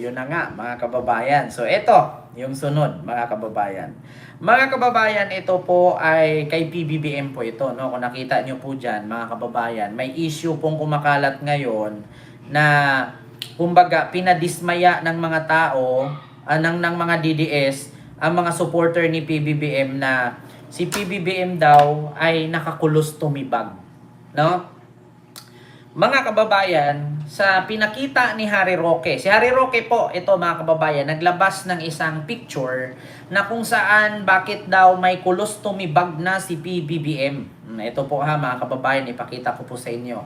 yun na nga mga kababayan. So ito, yung sunod mga kababayan. Mga kababayan, ito po ay kay PBBM po ito, no? Kung nakita nyo po dyan, mga kababayan, may issue pong kumakalat ngayon na kumbaga pinadismaya ng mga tao, ng mga DDS, ang mga supporter ni PBBM na si PBBM daw ay nakakulos tumibag, no? Mga kababayan, sa pinakita ni Harry Roque, si Harry Roque po, ito mga kababayan, naglabas ng isang picture na kung saan bakit daw may kulos tumibag na si PBBM. Ito po ha mga kababayan, ipakita ko po sa inyo.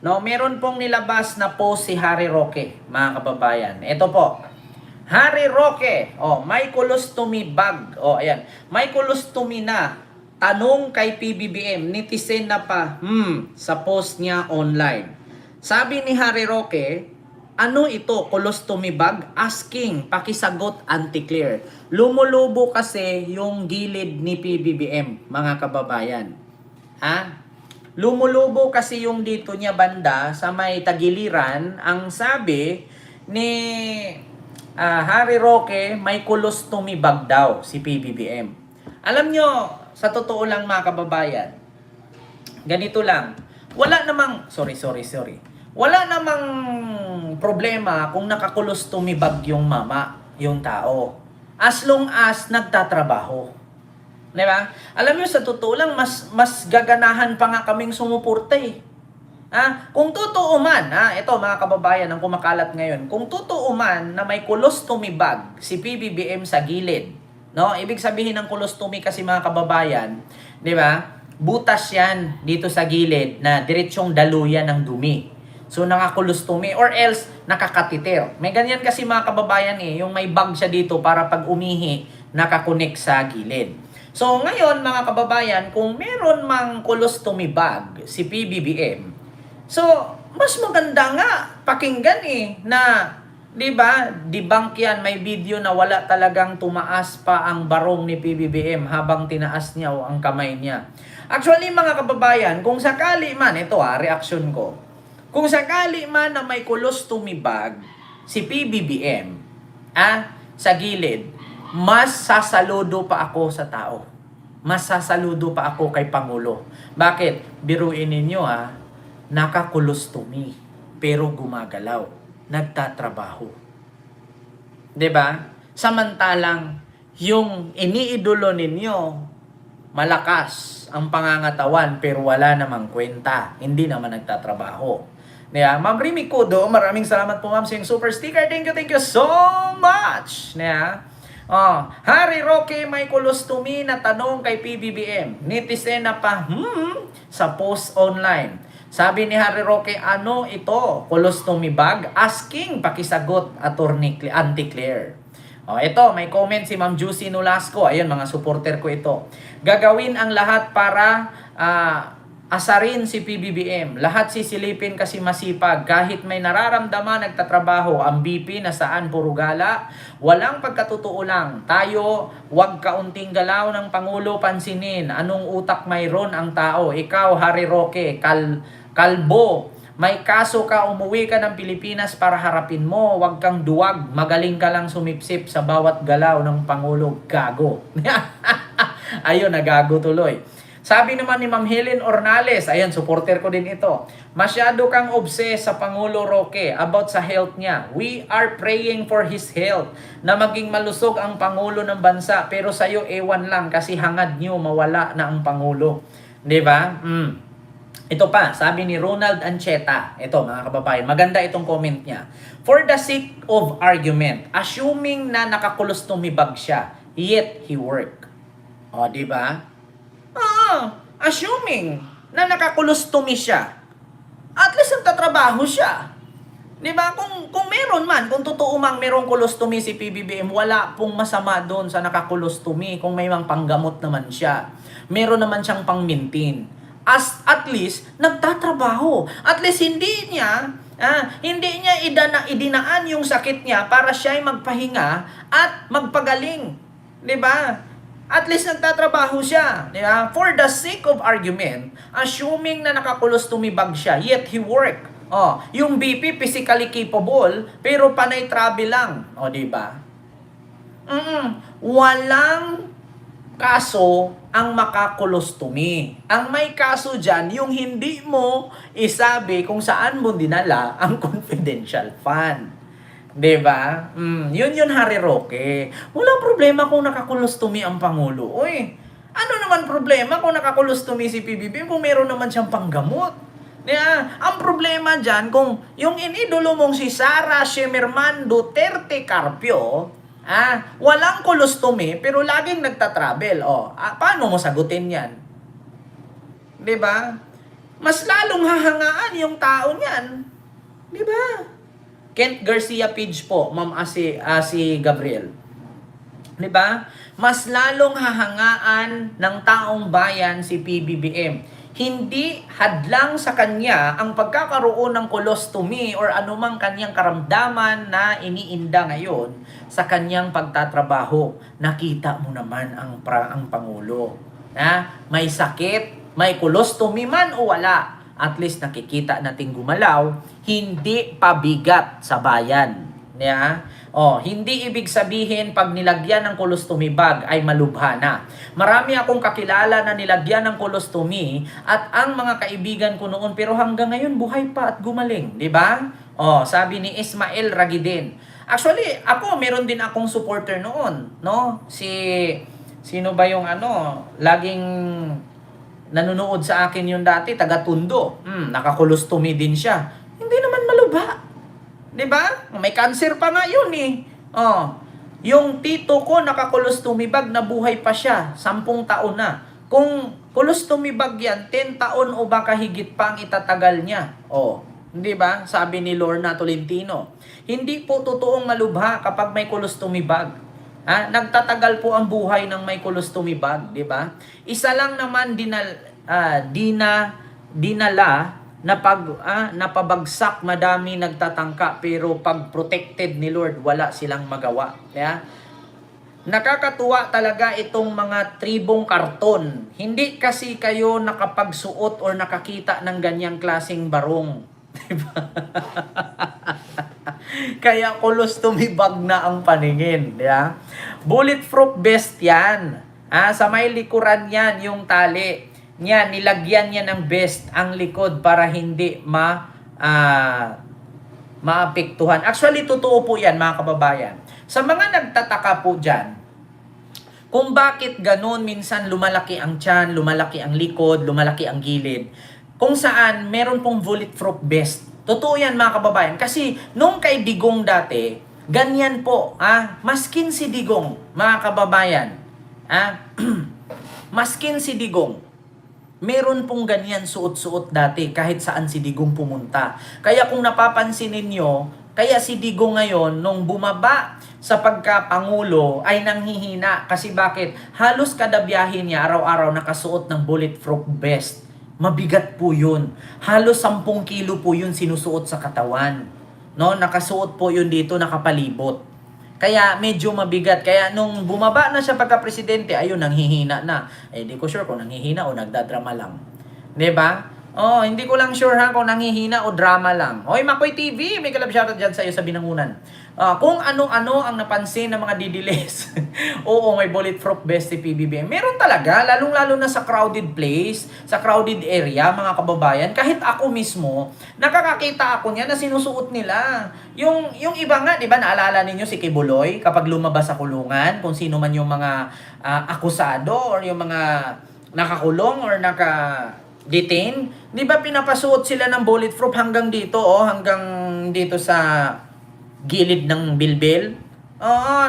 No, meron pong nilabas na post si Harry Roque, mga kababayan. Ito po, Harry Roque, may kulos tumibag. Ayan, may kulos tumi na. Tanong kay PBBM, netizen na pa, sa post niya online. Sabi ni Harry Roque, ano ito, kulos tumibag? Asking, pakisagot, anti-clear. Lumulubo kasi yung gilid ni PBBM, mga kababayan. Lumulubo kasi yung dito niya banda sa may tagiliran. Ang sabi ni Harry Roque, may kulos tumibag daw si PBBM. Alam nyo, sa totoo lang mga kababayan, ganito lang, wala namang, wala namang problema kung nakakulos tumibag yung yung tao. As long as nagtatrabaho. Diba? Alam nyo, sa totoo lang, mas gaganahan pa nga kaming sumuporta eh. Kung totoo man, ito mga kababayan ang kumakalat ngayon, kung totoo man na may kulos tumibag si PBBM sa gilid, no? Ibig sabihin ng colostomy kasi mga kababayan, 'di ba? Butas 'yan dito sa gilid na diretsong daluyan ng dumi. So naka-colostomy or else nakakatiter. May ganyan kasi mga kababayan yung may bag siya dito para pag umihi, nakakonek sa gilid. So ngayon mga kababayan, kung meron mang colostomy bag si PBBM, so mas maganda nga pakinggan na 'di ba? Debunk yan, may video na wala talagang tumaas pa ang barong ni PBBM habang tinaas niya ang kamay niya. Actually mga kababayan, kung sakali man, ito reaction ko. Kung sakali man na may kulos tumibag si PBBM sa gilid, mas sasaludo pa ako sa tao. Mas sasaludo pa ako kay Pangulo. Bakit? Biruin ninyo nakakulostomy pero gumagalaw, nagtatrabaho. 'Di ba? Samantalang yung iniidolo ninyo, malakas ang pangangatawan pero wala namang kwenta, hindi naman nagtatrabaho. Diba? Ma'am Rimi Kudo, maraming salamat po ma'am sa yung super sticker. Thank you so much. Diba? Harry Roque may colostomy na tanong kay PBBM. Netizen na pa sa post online. Sabi ni Harry Roque, ano ito? Colostomy bag? Asking, pakisagot, attorney anti-clear. Ito, may comment si Ma'am Juicy Nolasco. Ayun, mga supporter ko ito. Gagawin ang lahat para asarin si PBBM. Lahat sisilipin kasi masipag. Kahit may nararamdaman, nagtatrabaho. Ang BP na saan puro gala. Walang pagkatotoo lang. Tayo, wag kaunting galaw ng Pangulo pansinin. Anong utak mayroon ang tao? Ikaw, Harry Roque, kalbo, may kaso ka, umuwi ka ng Pilipinas para harapin mo. Huwag kang duwag. Magaling ka lang sumipsip sa bawat galaw ng Pangulo. Gago. Ayun, nagago tuloy. Sabi naman ni Ma'am Helen Ornales, ayan, supporter ko din ito. Masyado kang obsessed sa Pangulo Roque about sa health niya. We are praying for his health. Na maging malusog ang Pangulo ng bansa. Pero sa'yo, ewan lang kasi hangad niyo mawala na ang Pangulo. Diba? Ito pa, sabi ni Ronald Ancheta. Ito mga kababayan, maganda itong comment niya. For the sake of argument, assuming na nakakulostomibag siya, yet he work. Diba? Assuming na nakakulostomy siya, at least nagtatrabaho siya. Diba? Kung meron man, kung totoo mang merong kulostomy si PBBM, wala pong masama doon sa nakakulostomy kung may mang panggamot naman siya. Meron naman siyang pang-maintain. At least nagtatrabaho. At least hindi niya idinaan yung sakit niya para siya ay magpahinga at magpagaling. 'Di ba? At least nagtatrabaho siya, 'di ba? For the sake of argument, assuming na nakakulos tumibag siya, yet he work. Yung BP physically capable pero panay travel lang. Di ba? Walang kaso ang makakolostumi. Ang may kaso dyan, yung hindi mo isabi kung saan mo dinala ang confidential fund. Diba? Yun Harry Roque. Walang problema kung nakakolostumi ang Pangulo. Uy, ano naman problema kung nakakolostumi si PBBM kung meron naman siyang panggamot? Ang problema dyan, kung yung inidolo mong si Sara Shemerman Duterte Carpio, walang kolostumi pero laging nagtatravel. Paano mo sagutin yan? Diba? Mas lalong hahangaan yung tao niyan. Diba? Kent Garcia Page po, ma'am, si Gabriel. Diba? Mas lalong hahangaan ng taong bayan si PBBM. Hindi hadlang sa kanya ang pagkakaroon ng colostomy or anumang kanyang karamdaman na iniinda ngayon sa kanyang pagtatrabaho. Nakita mo naman ang Pangulo. May sakit, may colostomy man o wala. At least nakikita nating gumalaw, hindi pabigat sa bayan. Hindi ibig sabihin pag nilagyan ng colostomy bag ay malubha na. Marami akong kakilala na nilagyan ng colostomy at ang mga kaibigan ko noon pero hanggang ngayon buhay pa at gumaling, di ba? Sabi ni Ismael Ragidin. Actually, ako meron din akong supporter noon, no? Sino ba yung laging nanonood sa akin yung dati, taga Tondo. Nakakolostumi din siya. Hindi naman malubha. 'Di ba? May cancer pa nga yun eh. Yung tito ko nakakolostumi bag, nabuhay pa siya, 10 taon na. Kung colostomy bag yan, 10 taon o baka higit pa ang itatagal niya. Di ba? Sabi ni Lorna Tolentino. Hindi po totoong malubha kapag may colostomy bag. Nagtatagal po ang buhay ng may colostomy bag, di ba? Isa lang naman dinala na napabagsak, madami nagtatangka pero pag protected ni Lord, wala silang magawa. Nakakatuwa talaga itong mga tribong karton. Hindi kasi kayo nakapagsuot or nakakita ng ganyang klaseng barong. Diba? Kaya colostomy bag na ang paningin. Yeah? Bulletproof vest yan. Sa may likuran yan, yung tali. Yan, nilagyan niya ng vest ang likod para hindi maapektuhan. Actually, totoo po yan mga kababayan. Sa mga nagtataka po dyan, kung bakit ganun minsan lumalaki ang tiyan, lumalaki ang likod, lumalaki ang gilid, kung saan meron pong bulletproof vest. Totoo yan mga kababayan. Kasi nung kay Digong dati, ganyan po. Maskin si Digong, mga kababayan. Maskin si Digong. Meron pong ganyan suot-suot dati kahit saan si Digong pumunta. Kaya kung napapansin ninyo, kaya si Digong ngayon, nung bumaba sa pagkapangulo, ay nanghihina. Kasi bakit? Halos kada biyahe niya, araw-araw nakasuot ng bulletproof vest. Mabigat po yun. Halos 10 kilo po yun sinusuot sa katawan. No? Nakasuot po yun dito, nakapalibot. Kaya medyo mabigat. Kaya nung bumaba na siya pagka-presidente, ayun, nanghihina na. Di ko sure kung nanghihina o nagdadrama lang. Diba? Hindi ko lang sure kung nanghihina o drama lang. Makoy TV, may kalab shoutout dyan sa iyo sa binangunan. Kung ano-ano ang napansin ng mga didiles. Oo, may bulletproof vest si PBBM. Meron talaga, lalong-lalo na sa crowded place, sa crowded area, mga kababayan. Kahit ako mismo, nakakakita ako niya na sinusuot nila. Yung iba nga, di ba, naalala ninyo si Kibuloy, kapag lumabas sa kulungan, kung sino man yung mga akusado or yung mga nakakulong or detain, di ba pinapasuot sila ng bulletproof hanggang dito, hanggang dito sa gilid ng bilbil.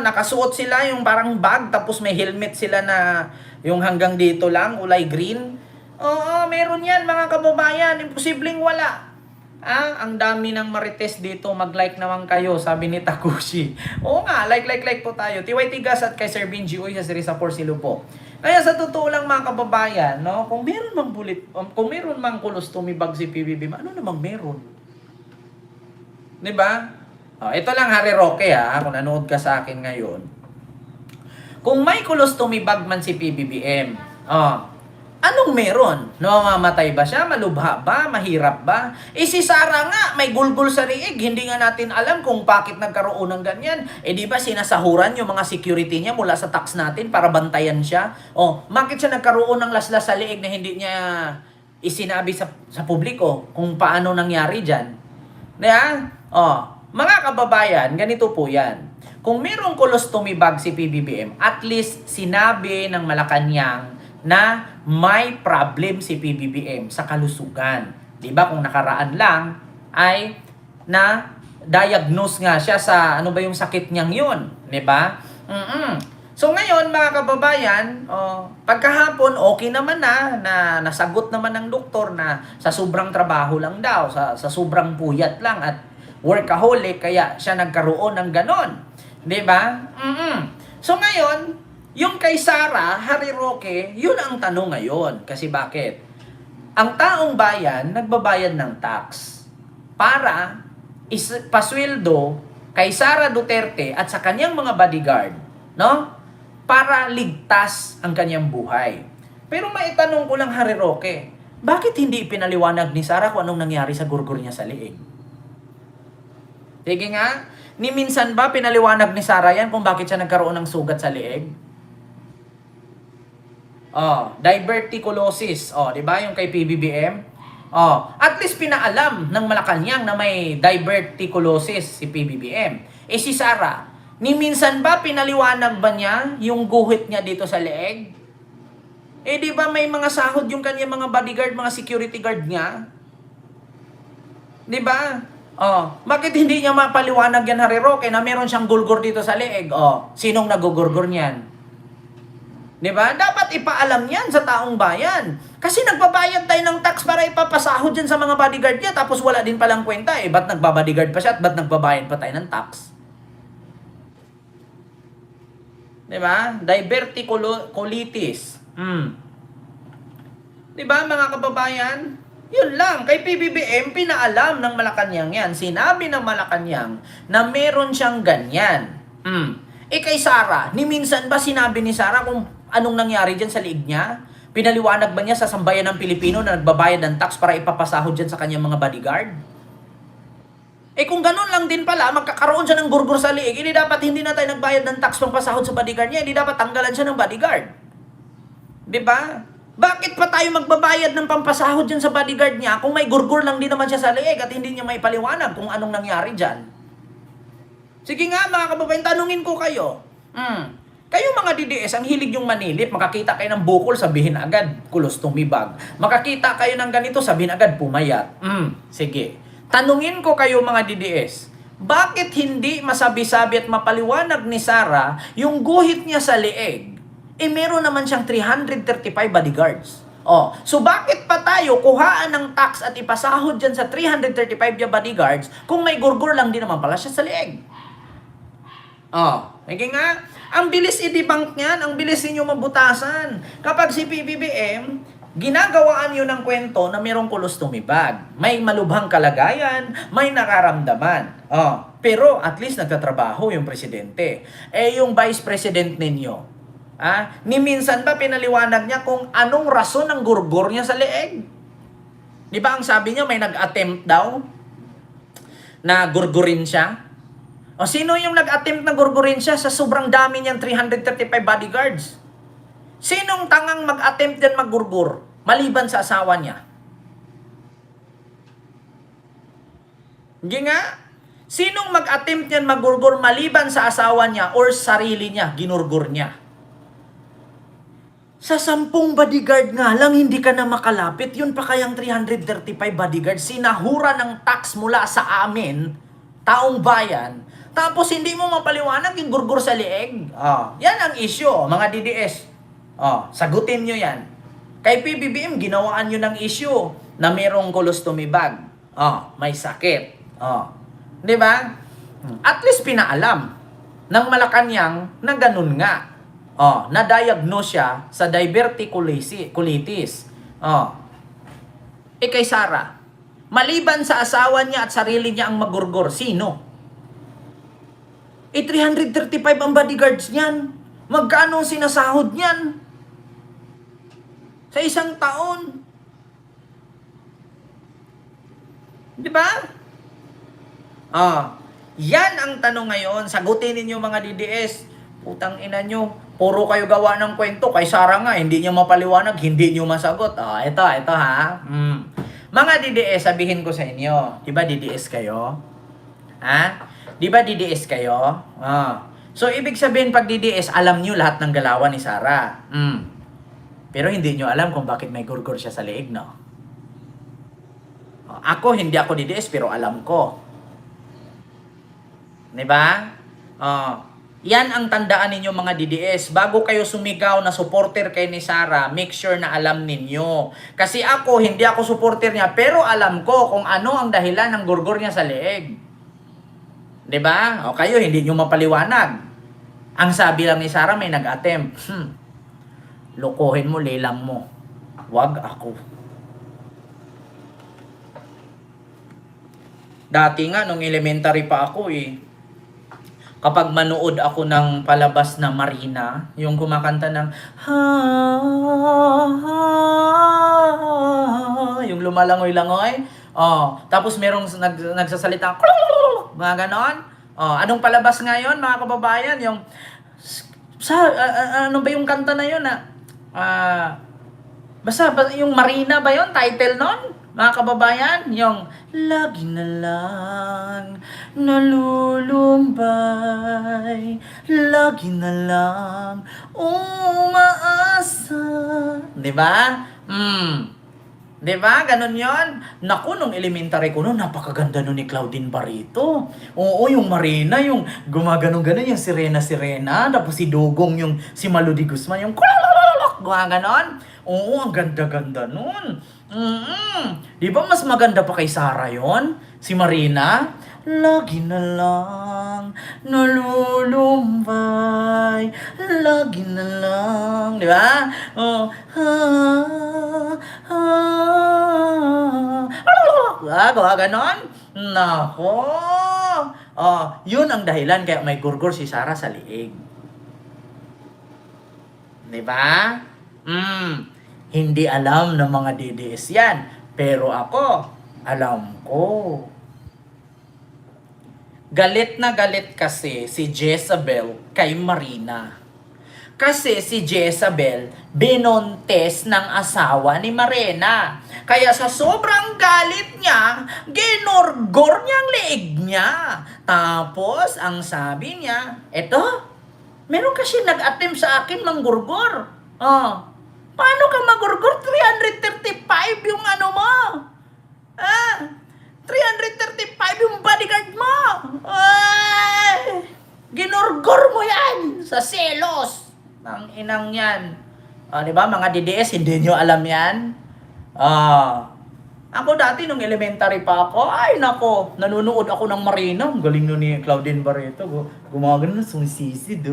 Nakasuot sila yung parang bag, tapos may helmet sila na yung hanggang dito lang, ulay green. Meron yan mga kababayan, imposibleng wala. Ang dami ng marites dito, mag-like naman kayo, sabi ni Takushi. Oo nga, like po tayo. TYT Gas at kay Sir Benji Uy sa Serisa Porcilo po. Kaya sa totoo lang mga kababayan, no, kung meron mang colostomy bag si PBBM, ano namang meron? 'Di ba? Ito lang Harry Roque kung nanood ka sa akin ngayon. Kung may colostomy bag man si PBBM, Anong meron? Mamamatay ba siya? Malubha ba? Mahirap ba? Si Sarah nga, may gulgul sa riig. Hindi nga natin alam kung bakit nagkaroon ng ganyan. Di ba sinasahuran yung mga security niya mula sa tax natin para bantayan siya? Bakit siya nagkaroon ng laslas sa liig na hindi niya isinabi sa publiko kung paano nangyari dyan? Diba? Mga kababayan, ganito po yan. Kung mayroong colostomy bag si PBBM, at least sinabi ng Malacanang na may problem si PBBM sa kalusugan. 'Di ba kung nakaraan lang ay na diagnose nga siya sa ano ba yung sakit niyang 'yun, 'di ba? So ngayon mga kababayan, pagkahapon okay naman na nasagot naman ng doktor na sa sobrang trabaho lang daw, sa sobrang puyat lang at workaholic kaya siya nagkaroon ng ganon. 'Di ba? So ngayon, yung kay Sarah, Harry Roque, yun ang tanong ngayon. Kasi bakit? Ang taong bayan, nagbabayad ng tax para pasweldo kay Sara Duterte at sa kanyang mga bodyguard, no? Para ligtas ang kanyang buhay. Pero maitanong ko lang, Harry Roque, bakit hindi ipinaliwanag ni Sara kung anong nangyari sa gurgur niya sa liig? Sige nga, ni minsan ba pinaliwanag ni Sara yan kung bakit siya nagkaroon ng sugat sa liig? Diverticulosis. 'Di ba yung kay PBBM? At least pinaalam ng Malacanang na may diverticulosis si PBBM. Si Sara, ni minsan ba pinaliwanag ba niya yung guhit niya dito sa leeg? Di ba may mga sahod yung kanyang mga bodyguard, mga security guard niya? Di ba? Bakit hindi niya mapaliwanag yan, Harry Roque, na meron siyang gulgor dito sa leeg? Sinong nagugurgor niyan? Diba? Dapat ipaalam yan sa taong bayan. Kasi nagbabayad tayo ng tax para ipapasahod dyan sa mga bodyguard niya tapos wala din palang kwenta ba't nagbabodyguard pa siya at ba't nagbabayad pa tayo ng tax? Diba? Diverticulitis. Diba mga kababayan? Yun lang. Kay PBBM, pinaalam ng Malacanang yan. Sinabi ng Malacanang na meron siyang ganyan. Kay Sara, ni minsan ba sinabi ni Sara kung anong nangyari dyan sa liig niya? Pinaliwanag ba niya sa sambayan ng Pilipino na nagbabayad ng tax para ipapasahod dyan sa kanyang mga bodyguard? Kung ganun lang din pala, magkakaroon siya ng gurgur sa liig, dapat hindi na tayo nagbayad ng tax pang pasahod sa bodyguard niya, hindi dapat tanggalan siya ng bodyguard. Diba? Bakit pa tayo magbabayad ng pampasahod dyan sa bodyguard niya kung may gurgur lang din naman siya sa liig at hindi niya may paliwanag kung anong nangyari dyan? Sige nga mga kababayan, tanungin ko kayo. Kayo mga DDS, ang hilig yung manilip, makakita kayo ng bukol, sabihin agad, colostomy bag. Makakita kayo ng ganito, sabihin agad, pumayat. Sige. Tanungin ko kayo mga DDS, bakit hindi masabi-sabi at mapaliwanag ni Sara yung guhit niya sa leeg? Meron naman siyang 335 bodyguards. So bakit pa tayo kuhaan ng tax at ipasahod dyan sa 335 bodyguards kung may gurgur lang din naman pala siya sa leeg? Sige nga, ang bilis i-debunk niyan, ang bilis ninyo mabutasan. Kapag si PBBM, ginagawaan yun ng kwento na mayroong colostomy bag. May malubhang kalagayan, may nararamdaman. Pero at least nagtatrabaho yung presidente. Yung vice president ninyo, ni minsan ba pinaliwanag niya kung anong rason ng gurgur niya sa leeg? Di ba ang sabi niya may nag-attempt daw na gurgurin siya? Sino yung nag-attempt na gurgurin siya sa sobrang dami niyang 335 bodyguards? Sinong tangang mag-attempt din maggurgur maliban sa asawa niya? Hindi nga. Sinong mag-attempt niyan maggurgur maliban sa asawa niya or sarili niya, ginurgur niya? Sa 10 bodyguard nga lang, hindi ka na makalapit. Yun pa kayang 335 bodyguard. Sinahura ng tax mula sa amin, taong bayan, tapos hindi mo mapaliwanag yung gurgur sa leeg. Yan ang issue, mga DDS. Sagutin nyo yan. Kay PBBM, ginawaan nyo ng issue na merong colostomy bag. May sakit. Di ba? At least pinaalam ng Malacanang na ganun nga. Na-diagnose siya sa diverticulitis. Kay Sara, maliban sa asawa niya at sarili niya ang magurgur, sino? 335 ang bodyguards niyan. Magkano ang sinasahod niyan? Sa isang taon. Di ba? Yan ang tanong ngayon. Sagutin ninyo mga DDS. Putang ina nyo. Puro kayo gawa ng kwento. Kay Sara nga, hindi nyo mapaliwanag, hindi nyo masagot. Ito ha. Mga DDS, sabihin ko sa inyo. Di ba DDS kayo? Ha? Di ba DDS kayo? So, ibig sabihin pag DDS, alam nyo lahat ng galawan ni Sara. Pero hindi nyo alam kung bakit may gurgur siya sa leeg, no? Ako, hindi ako DDS, pero alam ko. Diba? Yan ang tandaan ninyo mga DDS. Bago kayo sumigaw na supporter kay ni Sara, make sure na alam ninyo. Kasi ako, hindi ako supporter niya, pero alam ko kung ano ang dahilan ng gurgur niya sa leeg. Diba? O kayo, hindi nyo mapaliwanag. Ang sabi lang ni Sara, may nag-attempt. Lokohin mo, lelang mo. Wag ako. Dati nga, nung elementary pa ako kapag manood ako ng palabas na Marina, yung kumakanta ng yung lumalangoy-langoy, tapos merong nagsasalita, mga ganon. Anong palabas ngayon, mga kababayan? Yung, ano ba yung kanta na yun? Basta yung Marina ba yun? Title nun? Mga kababayan, yung lagi na lang nalulumbay, lagi na lang umaasa. Diba? Diba? Ganon yon. Naku, nung elementary ko noon, napakaganda nun ni Claudine Barreto. Oo, yung Marina, yung gumaganon-ganon, yung Sirena, tapos si Dugong, yung si Maludi Guzman, yung kulalalalalak, gumaganon. Oo, ang ganda-ganda nun. Di ba mas maganda pa kay Sara yon? Si Marina? Lagi na lang nalulumbay, lagi na lang, di ba? Gawa ganon? Nako. Yun ang dahilan kaya may gurgur si Sara sa liig. Di ba? Hindi alam ng mga DDS yan. Pero ako, alam ko. Galit na galit kasi si Jezabel kay Marina. Kasi si Jezabel binontes ng asawa ni Marina. Kaya sa sobrang galit niya, ginorgor niya ang leeg niya. Tapos, ang sabi niya, eto, meron kasi nag-attempt sa akin manggurgor. Paano ka magurgur? 335 yung ano mo. 335 yung bodyguard mo. Ginorgor mo yan sa selos. Ang inang yan. Di ba mga DDS, hindi nyo alam yan? Ako dati nung elementary pa ako, ay nako, nanonood ako ng Marina. Ang galing nun ni Claudine Barreto. Gumagano na sumisisid.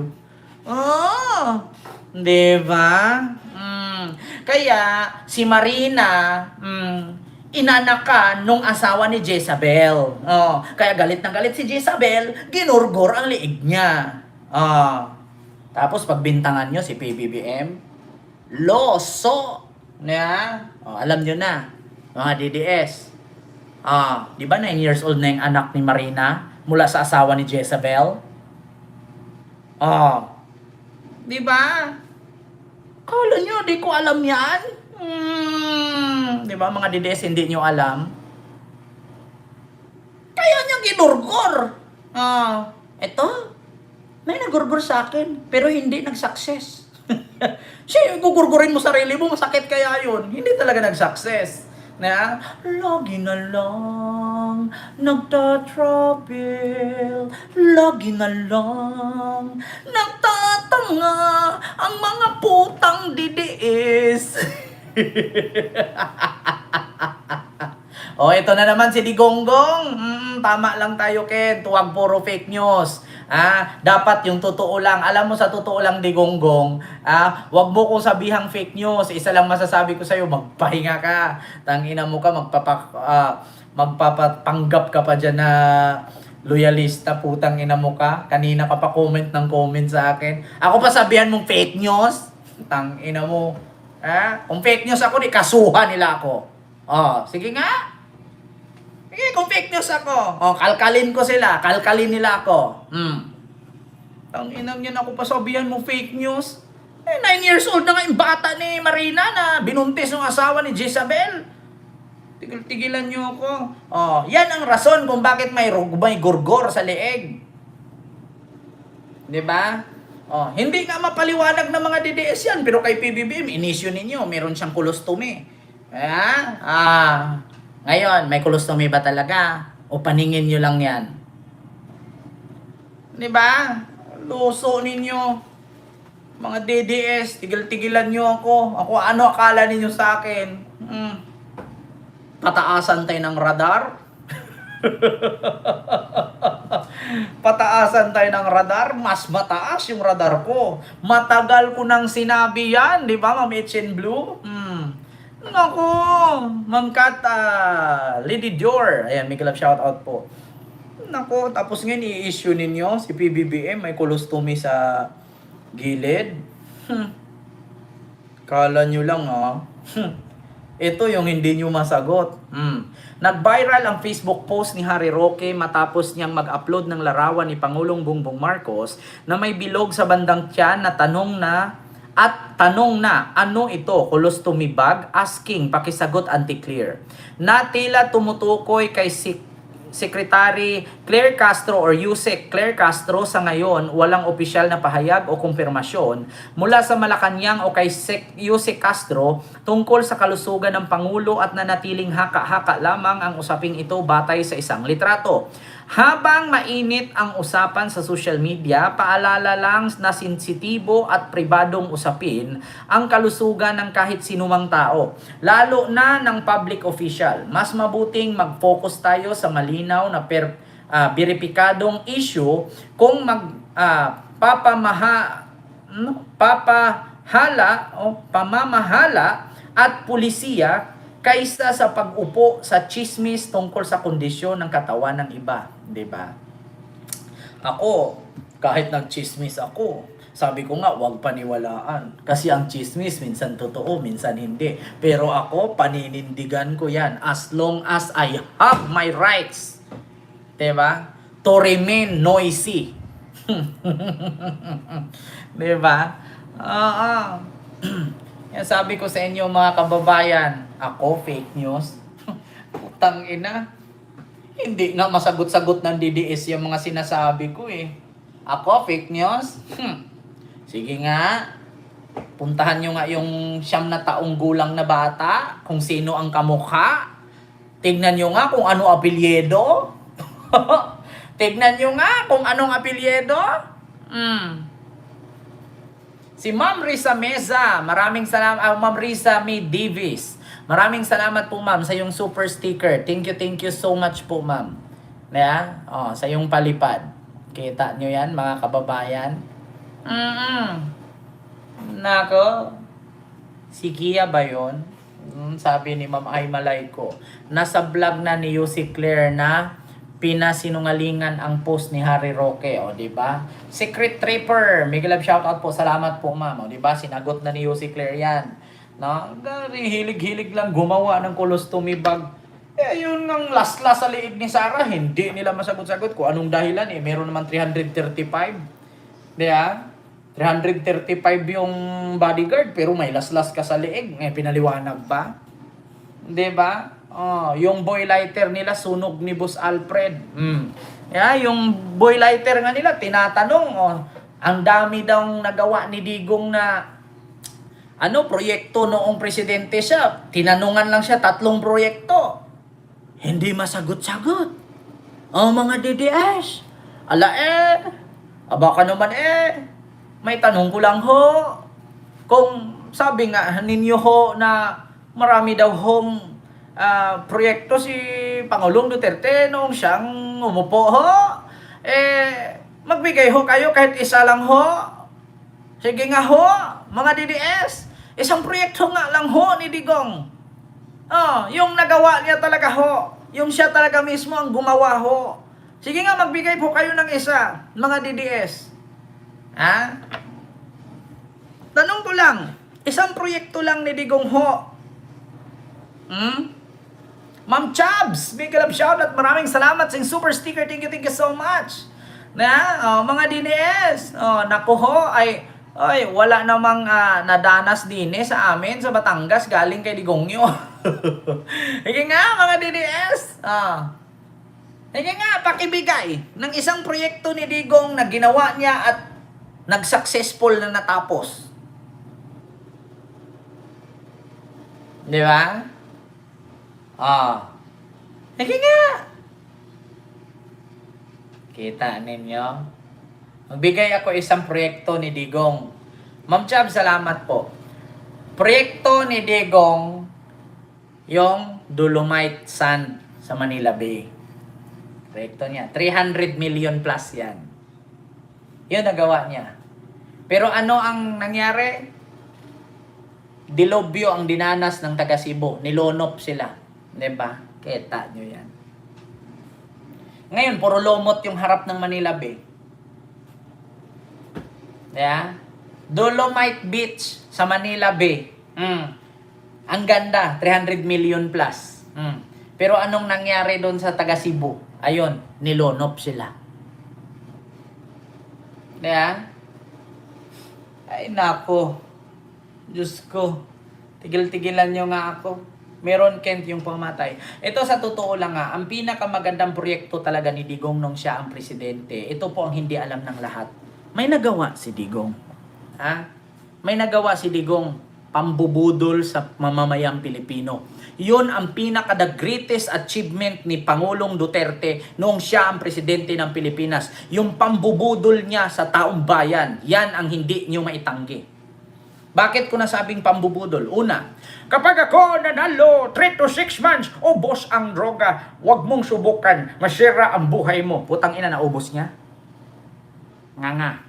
Di ba? Kaya si Marina inanakan nung asawa ni Jezabel. Kaya galit na galit si Jezabel, ginurgor ang liig niya. Tapos pagbintangan nyo si PBBM, loso. Alam nyo na, mga DDS. Di ba 9 years old na yung anak ni Marina mula sa asawa ni Jezabel? Di ba? Kala nyo, di ko alam yan? Di ba mga DDS, hindi nyo alam? Kaya nyo ginurgor. Eto, may nagurgur sa akin, pero hindi nag-success. Siya, gugurgurin mo sarili mo, masakit kaya yun. Hindi talaga nag-success. Lagi na lang nagtatravel, lagi na lang nagtatanga ang mga putang DDS. Ito na naman si Digonggong. Tama lang tayo, Ken. Huwag puro fake news. Dapat yung totoo lang. Alam mo sa totoo lang, Digonggong, wag mo kong sabihang fake news. Isa lang masasabi ko sa'yo, magpahinga ka. Tangina mo ka, magpapapanggap ka pa dyan na loyalista, putang ina mo ka. Kanina ka pa comment ng comment sa akin. Ako pa sabihan mong fake news? Tangina mo. Kung fake news ako, di kasuhan nila ako. Sige nga. Sige, kung fake news ako. Kalkalin ko sila. Kalkalin nila ako. Tanginang yan ako pasabihan mo fake news. 9 years old na nga yung bata ni Marina na binuntis ng asawa ni Jezabel. Tigil-tigilan niyo ako. Yan ang rason kung bakit may gurgor sa leeg. 'Di ba? Hindi nga mapaliwanag ng mga DDS yan, pero kay PBBM, inisyu ninyo, meron siyang colostomy. Ngayon, may colostomy ba talaga? O paningin nyo lang yan? 'Di ba? Luso ninyo. Mga DDS, tigil-tigilan nyo ako. Ano akala ninyo sa akin? Pataasan tayo ng radar? Pataasan tayo ng radar? Mas mataas yung radar ko. Matagal ko nang sinabi yan, di ba, Ma'am Etienne Blue? Naku, Ma'am Kat, Lady Dior. Ayan, may club shoutout po. Naku, tapos ngayon i-issue ninyo si PBBM, may colostomy sa gilid. Kala nyo lang ito yung hindi nyo masagot. Nag-viral ang Facebook post ni Harry Roque matapos niyang mag-upload ng larawan ni Pangulong Bongbong Marcos na may bilog sa bandang tiyan na tanong na ano ito, colostomy bag? Asking, pakisagot anti-clear. Na tila tumutukoy kay Secretary Claire Castro or Yusek Claire Castro sa ngayon walang opisyal na pahayag o kumpirmasyon mula sa Malacanang o kay Yusek Castro tungkol sa kalusugan ng Pangulo at nanatiling haka-haka lamang ang usaping ito batay sa isang litrato. Habang mainit ang usapan sa social media, paalala lang na sensitibo at pribadong usapin ang kalusugan ng kahit sinumang tao, lalo na ng public official. Mas mabuting mag-focus tayo sa malinaw na beripikadong issue kung pamamahala at pulisiya kaysa sa pag-upo sa chismis tungkol sa kondisyon ng katawan ng iba, 'di ba? Ako, kahit nag-chismis ako, sabi ko nga, huwag paniwalaan. Kasi ang chismis, minsan totoo, minsan hindi. Pero ako, paninindigan ko yan as long as I have my rights. 'Di ba? To remain noisy. 'Di ba? Yan sabi ko sa inyo mga kababayan, ako fake news. Putang ina. Hindi nga masagot-sagot ng DDS yung mga sinasabi ko eh. Ako fake news? Sige nga. Puntahan nyo nga yung 9 na taong gulang na bata, kung sino ang kamukha. Tignan nyo nga kung ano apelyedo. Tignan nyo nga kung anong apelyedo. Si Ma'am Risa Meza, maraming salamat. Ma'am Risa May Davis, maraming salamat po ma'am sa yung super sticker. Thank you so much po ma'am. Sa yung palipad. Kita nyo yan mga kababayan? Nako. Si Kia ba yun? Sabi ni Ma'am Aymalay ko. Nasa vlog na ni Yusek Claire na pinasinungalingan ang post ni Harry Roque, di ba? Secret Tripper, Miguel Love shoutout po, salamat po ma'am, di ba? Sinagot na ni Yusek Claire yan. No? Hilig-hilig lang gumawa ng colostomy bag. Yun ang last-last sa liig ni Sarah, hindi nila masagot-sagot kung anong dahilan Meron naman 335. Di ba? 335 yung bodyguard, pero may last-last ka sa liig. Pinaliwanag pa. Di ba? Yung boy lighter nila sunog ni Boss Alfred. Yung boy lighter nga nila tinatanong, ang dami daw nagawa ni Digong na proyekto noong presidente siya. Tinanungan lang siya 3 proyekto. Hindi masagot-sagot. Mga DDS. Baka naman may tanong ko lang ho. Kung sabi nga ninyo ho na marami daw hong proyekto si Pangulong Duterte noong siyang umupo ho. Magbigay ho kayo kahit isa lang ho. Sige nga ho, mga DDS. Isang proyekto nga lang ho ni Digong. Yung nagawa niya talaga ho. Yung siya talaga mismo ang gumawa ho. Sige nga, magbigay po kayo ng isa, mga DDS. Tanong ko lang, Isang proyekto lang ni Digong Ho. Ma'am Chabs, big love shout at maraming salamat sa super sticker. Thank you so much. Mga DNS, naku ho, ay wala namang nadanas din sa amin sa Batangas galing kay Digongyo. Sige nga mga DNS. Sige nga, pakibigay ng isang proyekto ni Digong na ginawa niya at nag-successful na natapos. Di ba? Sige nga. Kita ninyo? Magbigay ako isang proyekto ni Digong. Ma'am Chab, salamat po. Proyekto ni Digong, yung Dolomite Sand sa Manila Bay. Proyekto niya. 300 million plus yan. Yun nagawa niya. Pero ano ang nangyari? Dilobyo ang dinanas ng taga Cebu. Nilonop sila. Diba? Kita nyo yan. Ngayon, puro lomot yung harap ng Manila Bay. Yeah? Dolomite Beach sa Manila Bay. Ang ganda, 300 million plus. Pero anong nangyari doon sa taga Cebu? Ayun, nilonop sila. Yeah? Ay nako. Diyos ko. Tigil-tigilan nyo nga ako. Meron Kent yung pamatay. Ito sa totoo lang nga, ang pinakamagandang proyekto talaga ni Digong nung siya ang presidente. Ito po ang hindi alam ng lahat. May nagawa si Digong. May nagawa si Digong pambubudol sa mamamayang Pilipino. Yun ang pinaka-the greatest achievement ni Pangulong Duterte noong siya ang presidente ng Pilipinas. Yung pambubudol niya sa taong bayan. Yan ang hindi niyo maitanggi. Bakit ko nasabing pambubudol? Una, kapag ako nanalo 3 to 6 months, ubos ang droga, huwag mong subukan, masira ang buhay mo. Putang ina, naubos niya? Nga.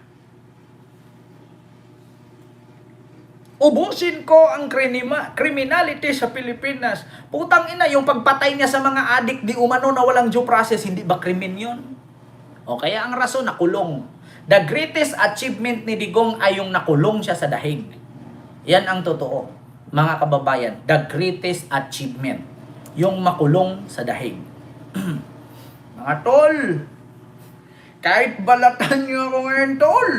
Ubusin ko ang criminality sa Pilipinas. Putang ina, yung pagpatay niya sa mga adik di umano na walang due process, hindi ba krimen yun? O kaya ang rason, nakulong. The greatest achievement ni Digong ay yung nakulong siya sa dahig. Yan ang totoo, mga kababayan. The greatest achievement. Yung makulong sa dahig. Mga tol, kahit balatan niyo ako ngayon, tol.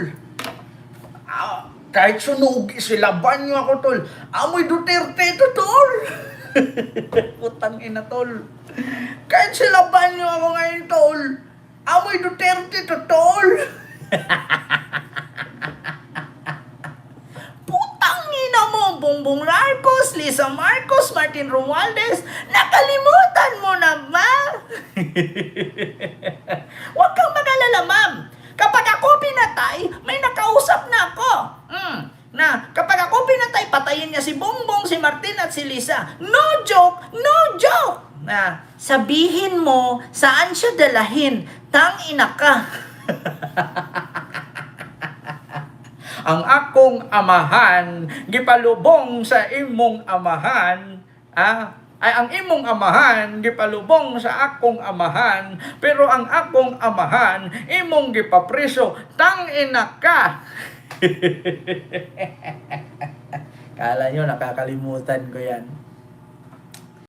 Kahit sunugi, silaban niyo ako, tol. Amoy Duterte ito, tol. Putang ina, tol. Kahit silaban niyo ako ngayon, tol. Amoy Duterte ito, tol. Bongbong Marcos, Lisa Marcos, Martin Romualdez, nakalimutan mo na ba? Huwag kang mag-alala, ma'am. Kapag ako pinatay, may nakausap na ako. Na kapag ako pinatay, patayin niya si Bongbong, si Martin at si Lisa. No joke, no joke. Na sabihin mo saan siya dalahin. Tangina ka. Ang akong amahan, gipalubong sa imong amahan, ay ang imong amahan, gipalubong sa akong amahan, pero ang akong amahan, imong gipapriso, tangina ka! Kala nyo, nakakalimutan ko yan.